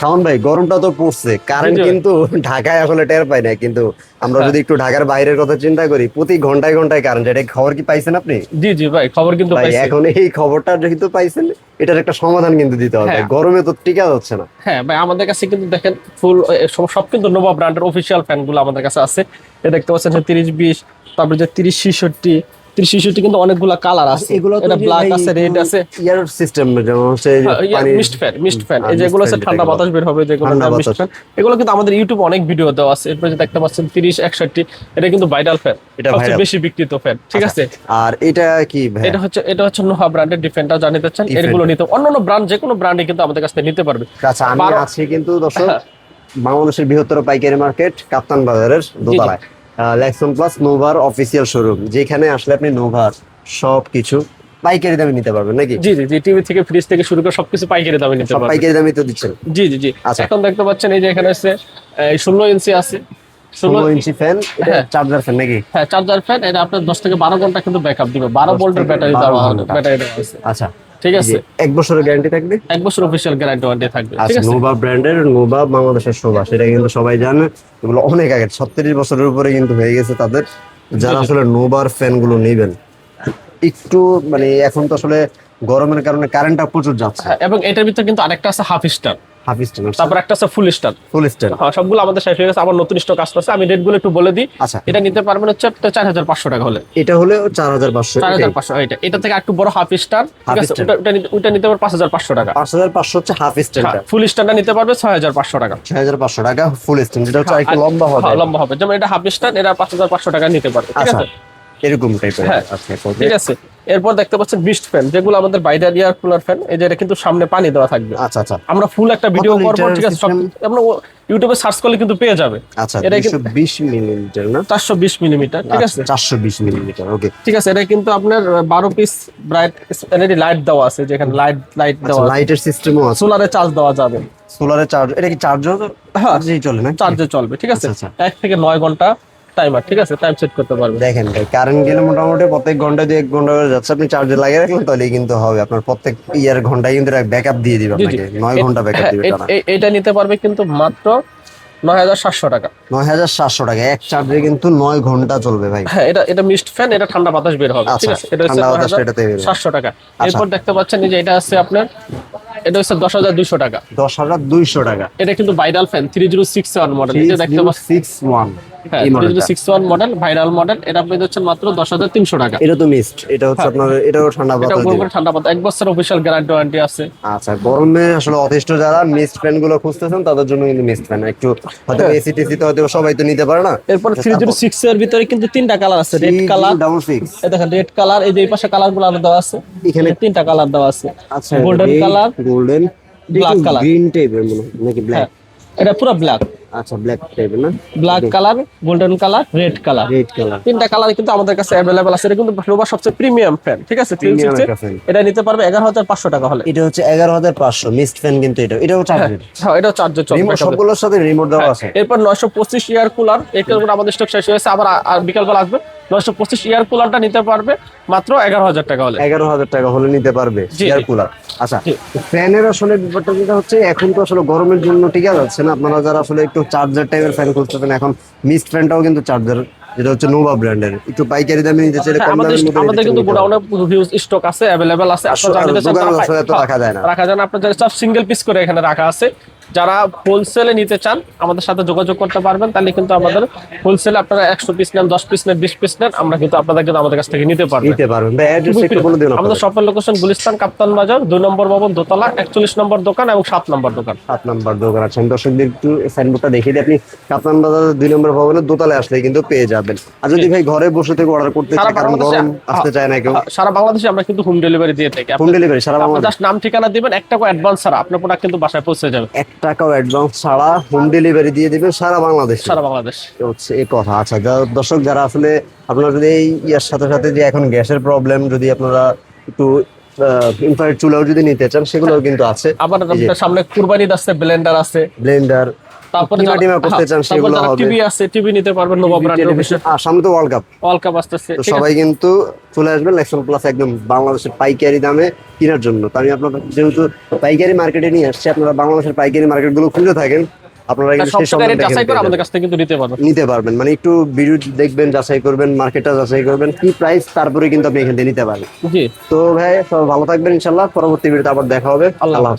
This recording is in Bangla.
শাওন ভাই, গরমটা তো পড়ছে, কারেন্ট কিন্তু ঢাকায় আসলে টের পাই না, কিন্তু আমরা যদি একটু ঢাকার বাইরের কথা চিন্তা করি, প্রতি ঘন্টায় ঘন্টায় কারেন্ট, এটা খবর কি পাইছেন আপনি? জি জি ভাই, খবর কিন্তু ভাই পাইছি। এখন এই খবরটা যেহেতু পাইছেন, এটার একটা সমাধান কিন্তু দিতে হবে, হ্যাঁ গরমে তো টিকা যাচ্ছে না। হ্যাঁ ভাই, আমাদের কাছে কিন্তু দেখেন ফুল সব কিন্তু নোভা ব্র্যান্ডের অফিসিয়াল ফ্যান গুলো আমাদের কাছে আছে। এটা দেখতে পাচ্ছেন যে 30-20, তারপরে যে 30-66, 30-66 কিন্তু অনেকগুলা কালার আর আছে। এগুলো তো এটা যে ব্ল্যাক ভাই আছে, রেড আছে। ইয়ার সিস্টেম, যেমন হচ্ছে এই যে পানি মিস্ট ফ্যান, এই মিস্ট যেগুলো ফ্যান হচ্ছে ঠান্ডা যেটাকে বাতাস বলে, বের হবে, যেগুলো ঠান্ডা মিস্ট বাতাস। ফ্যান। এগুলো কিন্তু আমাদের ইউটিউবে অনেক ভিডিও দেওয়া আছে। এরপরে যে দেখতে পাচ্ছেন 30-61, এটা কিন্তু ভাইরাল ফ্যান, এটা সবচেয়ে ভাইরাল। বেশি বিক্রিত ফ্যান, ঠিক আছে। আর এটা কি ভাই? এটা হচ্ছে নোভা ব্র্যান্ডের ডিফেন্ডার, জানিতে চান এগুলো নিতে অন্যান্য ব্র্যান্ড, যে কোনো ব্র্যান্ডে কিন্তু আমাদের কাছ থেকে নিতে পারবে। আচ্ছা, আমি 12 আছি কিন্তু দর্শক বাংলাদেশের বৃহত্তর পাইকারি মার্কেট কাপ্তান বাজারের জি জি দোতলায়, লেক্সন প্লাস নোভার অফিসিয়াল শোরুম, যেখানে আসলে আপনি নোভার সবকিছু পাইকারি দামে নিতে পারবেন নাকি? জি জি জি, টিভি থেকে ফ্রিজ থেকে শুরু করে সবকিছু পাইকারি দামে নিতে সব পারবে। পাইকারি দামে তো দিচ্ছেন। জি জি জি। আচ্ছা, এখন দেখতে পাচ্ছেন এই যে এখানে আছে 16 ইঞ্চি আছে। 16 ইঞ্চি ফ্যান, এটা হ্যাঁ চার্জার ফ্যান নাকি? হ্যাঁ, চার্জার ফ্যান। এটা আপনার 10 থেকে 12 ঘন্টা কিন্তু ব্যাকআপ দিবে। 12 10 ভোল্টের থেকে ব্যাটারি 12 দেওয়া ঘন্টা আছে। আচ্ছা, ঠিক জি, আছে। 1 বছরের গ্যারান্টি থাকবে। 1 বছর অফিসিয়াল গ্যারান্টি ওয়ারেন্টি থাকবে, ঠিক আচ্ছা, আছে। নোভা ব্র্যান্ডের, নোভা বাংলাদেশের শোভা, সেটা কিন্তু সবাই জানে। এগুলো অনেক আগে 36 বছরের উপরে কিন্তু হয়ে গেছে তাদের। জি যারা জি। আসলে নোভার ফ্যান গুলো নেবেন, একটু মানে এখন তো আসলে গরমের কারণে কারেন্টটা প্রচুর যাচ্ছে। হ্যাঁ, এবং এটার ভিতরে কিন্তু আরেকটা আছে হাফ স্টার, হাফ স্টার, তারপর একটা আছে ফুল স্টার। ফুল স্টার। হ্যাঁ, সবগুলো আমাদের শেষ হয়ে গেছে, আবার নতুন স্টক আসতেছে। আমি রেট গুলো একটু বলে দিই। আচ্ছা, এটা নিতে পারবেন হচ্ছে আপনার 4500 টাকা হলে। এটা হলে 4500, 4500, এটা থেকে একটু বড় হাফ স্টার, ঠিক হাফ আছে। স্টার ওটা নিতে পারবে 5500 টাকা। 5500 হচ্ছে হাফ স্টারটা। ফুল স্টারটা নিতে পারবে 6500 টাকা। 6500 টাকা ফুল স্টার, যেটা হচ্ছে একটু আর- লম্বা হবে। হ্যাঁ, লম্বা হবে। যেমন এটা হাফ স্টার, এটা 5500 টাকা নিতে পারবে, ঠিক আচ্ছা, আছে। এরকম টাইপের। হ্যাঁ, আচ্ছা, ঠিক আছে। এরপর দেখতে পাচ্ছেন মিস্ট ফ্যান, যেগুলো আমাদের বাইরের এয়ার কুলার ফ্যান। এই যে এটা কিন্তু সামনে পানি দেওয়া থাকবে। আচ্ছা, আচ্ছা, আমরা ফুল একটা ভিডিও কত করবো, লিটার ঠিক আছে। সব সিস্টেম? আমরা ইউটিউবে সার্চ করলে কিন্তু পেয়ে যাবে। আচ্ছা, এটা কিন্তু 220 মিলিলিটার না? 420 মিলিমিটার, ঠিক আছে। 420 মিলিলিটার, ওকে। ঠিক আছে, এটা কিন্তু আপনার 12 পিস ব্রাইট এলইডি লাইট দেওয়া আছে, যেখানে লাইট আচ্ছা, দেওয়া আছে। লাইটের সিস্টেমও আছে। সোলারে চার্জ দেওয়া যাবে। সোলারে চার্জ, এটা কি চার্জার? হ্যাঁ, চার্জেই চলে না? চার্জে চলবে, ঠিক আছে। আচ্ছা, 1 থেকে 9 ঘন্টা টাইমার, ঠিক আছে, টাইম সেট করতে পারবে। দেখেন ভাই, কারেন্ট গেলে মোটামুটি প্রত্যেক ঘন্টায় 1 ঘন্টা করে যাচ্ছে, আপনি চার্জে লাগিয়ে রাখলেন তাহলেই কিন্তু হবে। আপনার প্রত্যেক ইয়ার ঘন্টায় কিন্তু ব্যাকআপ দিয়ে দিবে জি জি। আপনাকে, 9 ঘন্টা ব্যাকআপ হ্যাঁ, দিবে টানা। এটা নিতে পারবে কিন্তু মাত্র 9700 টাকা। 9700 টাকা এক চার্জে কিন্তু 9 ঘন্টা চলবে ভাই। হ্যাঁ, এটা মিস্ট ফ্যান, এটা ঠান্ডা বাতাস বের হবে, ঠিক আচ্ছা, আছে। এটা হচ্ছে ঠান্ডা বাতাসটা এটাতে বের হবে। 9700 টাকা। আচ্ছা। এরপর দেখতে পাচ্ছেন এই যে এটা আছে আপনার, এটা হচ্ছে 10200 টাকা। 10200 টাকা। এটা কিন্তু ভাইরাল ফ্যান 3061 মডেল, এটা দেখতে পাচ্ছেন। 3061 হ্যাঁ, এই মডেলটা। 3061 মডেল, ভাইরাল মডেল। এটা আপনি দিচ্ছেন মাত্র 10300 টাকা। এটা তো মিস্ট, এটা হচ্ছে আপনার, এটাও ঠান্ডা এটা বাতাস দিবে। পুরোপুরি ঠান্ডা বাতাস, 1 বছর অফিসিয়াল গ্যারান্টি ওয়ারেন্টি আছে। আচ্ছা, গরমে আসলে অতিষ্ঠ যারা মিস্ট ফ্যান গুলো খুঁজতেছেন তাদের জন্য কিন্তু মিস্ট ফ্যান একটু, হয়তো এসি টেসি তো হয়তো সবাই তো নিতে পারে না। এরপর 306 এর ভিতরে কিন্তু 3টা কালার আছে। Red colour, 366। এই দেখেন রেড কালার, এই যে এই পাশে কালার গুলো দেওয়া আছে, এখানে 3টা কালার দেওয়া আছে। আচ্ছা, golden colour, golden, black colour. Green টাইপের মনে হয় নাকি ব্ল্যাক? হ্যাঁ, এটা পুরো ব্ল্যাক, আচ্ছা, ব্ল্যাক টাইপের না? Black colour, golden colour, red colour. Red colour. 3টা কালার কিন্তু আমাদের কাছে অ্যাভেলেবল আছে। এটা কিন্তু নোভা সবচেয়ে প্রিমিয়াম ফ্যান, ঠিক আছে। Premium 360 একটা fan। এটা নিতে পারবে 11500 টাকা হলে। এটা হচ্ছে 11500 মিস্ট ফ্যান, কিন্তু এটাও চার্জের। হ্যাঁ, এটাও চার্জে চলবে। রিমোট, সবগুলোর সাথে রিমোট দেওয়া আছে। এরপর 925 ইয়ার কুলার, এটার উপর আমাদের স্টক শেষ হয়েছে, আবার আর বিকালবেলা আসবে। 925 ইয়ার কুলারটা নিতে পারবে মাত্র 11000 টাকা হলে। 11000 টাকা হলে নিতে পারবে জি, এয়ার জি। কুলার। আচ্ছা, জি। ফ্যানের আসলে ব্যাপারটা যেটা হচ্ছে, এখন তো আসলে গরমের জন্য টিকা যাচ্ছে না। আপনারা যারা আসলে একটু চার্জার টাইপের ফ্যান খুঁজতেছেন, এখন মিস্ট ফ্যানটাও কিন্তু চার্জার, যেটা হচ্ছে নোভা ব্র্যান্ডের, একটু পাইকারি দামে নিতে চাইলে, হ্যাঁ, কম দামের মধ্যে আমাদের কিন্তু গোডাউনে হিউজ স্টক আছে, অ্যাভেলেবল আছে। আপনারা জানেন দোকানে আসলে তো রাখা যায় না। রাখা যায় না। আপনার যারা সব সিঙ্গেল পিস করে এখানে রাখা আছে। যারা হোলসেলে নিতে চান আমাদের সাথে যোগাযোগ করতে পারবেন। তাহলে কিন্তু আমাদের হোলসেলে আপনারা 100 পিস নেন, 10 পিস নেন, 20 পিস নেন, আমরা কিন্তু আপনাদের কিন্তু আমাদের কাছ থেকে নিতে পারবেন। নিতে পারবেন ভাই, অ্যাড্রেস একটু বলে দিন আমাদের আপনাদের। শপের লোকেশন গুলিস্তান কাপ্তান বাজার, 2 নম্বর ভবন দোতলা, 41 নম্বর দোকান এবং 7 নম্বর দোকান। 7 নাম্বার দোকান আছে। দর্শকদের একটু সাইনবোর্ডটা দেখিয়ে দিই, আপনি কাপ্তান বাজারের 2 নম্বর ভবনের দোতলায় আসলে কিন্তু পেয়ে যাবেন। আর যদি ভাই ঘরে বসে থেকে অর্ডার করতে চান, কারণ গরম আসতে চায় না কেউ, সারা বাংলাদেশে আমরা কিন্তু হোম ডেলিভারি দিয়ে থাকি। হোম ডেলিভারি সারা আপনি বাংলাদেশ। জাস্ট নাম ঠিকানা দিবেন, 1 টাকা অ্যাডভান্স ছাড়া আপনার প্রোডাক্ট কিন্তু বাসায় পৌঁছে যাবে। 1 টাকাও অ্যাডভান্স ছাড়া হোম ডেলিভারি দিয়ে দিবেন সারা বাংলাদেশে। সারা বাংলাদেশ হচ্ছে এই কথা। আচ্ছা, দর্শক যারা আসলে, আপনারা যদি এই ইয়ার সাথে সাথে যে এখন গ্যাসের প্রবলেম, যদি আপনারা একটু ইনফ্রারেড চুলাও যদি নিতে চান, সেগুলোও কিন্তু আছে। আবার আপনার সামনে কুরবানি আছে, ব্লেন্ডার আছে। ব্লেন্ডার, তারপরে টিমা টিমা করতে চান সেগুলো হবে। টিভি আছে, টিভি নিতে পারবেন নোভা ব্র্যান্ডের। টেলিভিশন আর সামনে তো ওয়ার্ল্ড কাপ, ওয়ার্ল্ড কাপ আসতেছে, তো ঠিক আছে? সবাই কিন্তু চলে আসবেন লেক্সন প্লাস একদম বাংলাদেশের পাইকারি দামে কেনার জন্য। তো আমি আপনাদের যেহেতু পাইকারি মার্কেটে নিয়ে আসছি, আপনারা বাংলাদেশের পাইকারি মার্কেট গুলো খুঁজে থাকেন, আপনারা কিন্তু সব সেই জায়গায় সম্বন্ধে যাচাই করে আমাদের কাছ থেকে কিন্তু নিতে পারবেন। নিতে পারবেন। মানে একটু ভিডিও দেখবেন, যাচাই করবেন, মার্কেটটা যাচাই করবেন, কি প্রাইস, তারপরে কিন্তু আপনি এখান থেকে নিতে পারবেন। জি, তো ভাই সবাই ভালো থাকবেন, ইনশাল্লাহ পরবর্তী ভিডিওতে আবার দেখা হবে। আল্লাহ আল্লাহ হাফেজ। হাফেজ।